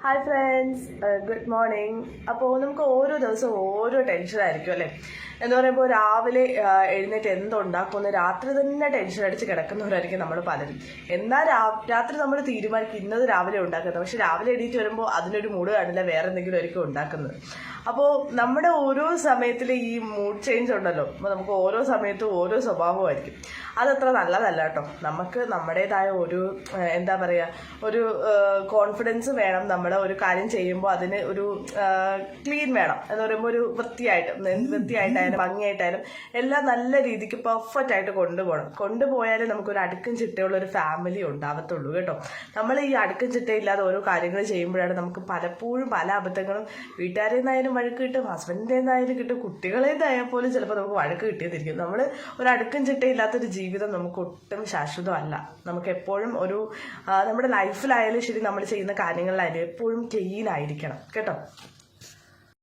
Hi friends, good morning. അപ്പോൾ നമുക്ക് ഓരോ ദിവസവും ഓരോ ടെൻഷനായിരിക്കും അല്ലേ. എന്ന് പറയുമ്പോൾ രാവിലെ എഴുന്നേറ്റ് എന്തുണ്ടാക്കുമെന്ന് രാത്രി തന്നെ ടെൻഷൻ അടിച്ച് കിടക്കുന്നവരായിരിക്കും നമ്മൾ പലരും. എന്നാൽ രാത്രി നമ്മൾ തീരുമാനിക്കും ഇന്നത് രാവിലെ ഉണ്ടാക്കുന്നത്, പക്ഷെ രാവിലെ എണീറ്റ് വരുമ്പോൾ അതിനൊരു മൂഡ് കാണില്ല, വേറെ എന്തെങ്കിലും ആയിരിക്കും ഉണ്ടാക്കുന്നത്. അപ്പോൾ നമ്മുടെ ഓരോ സമയത്തിലെ ഈ മൂഡ് ചേഞ്ച് ഉണ്ടല്ലോ, അപ്പോൾ നമുക്ക് ഓരോ സമയത്തും ഓരോ സ്വഭാവമായിരിക്കും. അതത്ര നല്ലതല്ല കേട്ടോ. നമുക്ക് നമ്മുടേതായ ഒരു എന്താ പറയുക, ഒരു കോൺഫിഡൻസ് വേണം. നമ്മൾ ഒരു കാര്യം ചെയ്യുമ്പോൾ അതിന് ഒരു ക്ലീൻ വേണം. എന്ന് പറയുമ്പോൾ ഒരു വൃത്തിയായിട്ടായാലും ഭംഗിയായിട്ടായാലും എല്ലാം നല്ല രീതിക്ക് പെർഫെക്റ്റ് ആയിട്ട് കൊണ്ടുപോയാലേ നമുക്കൊരു അടുക്കും ചിട്ടയുള്ള ഒരു ഫാമിലി ഉണ്ടാവത്തുള്ളൂ കേട്ടോ. നമ്മൾ ഈ അടുക്കും ചിട്ടയില്ലാതെ ഓരോ കാര്യങ്ങൾ ചെയ്യുമ്പോഴാണ് നമുക്ക് പലപ്പോഴും പല അബദ്ധങ്ങളും വീട്ടുകാരിൽ നിന്നായാലും വഴക്ക് കിട്ടും, ഹസ്ബൻഡിൻ്റെ നിന്നായാലും കിട്ടും, കുട്ടികളെ നിന്നായാൽ പോലും ചിലപ്പോൾ നമുക്ക് വഴക്ക് കിട്ടിയതിരിക്കും. നമ്മൾ ഒരു അടുക്കും ചിട്ടയില്ലാത്തൊരു ജീവിതം നമുക്ക് ഒട്ടും ശാശ്വതമല്ല. നമുക്ക് എപ്പോഴും ഒരു നമ്മുടെ ലൈഫിലായാലും ശരി, നമ്മൾ ചെയ്യുന്ന കാര്യങ്ങളിലായാലും എപ്പോഴും ക്ലീൻ ആയിരിക്കണം കേട്ടോ.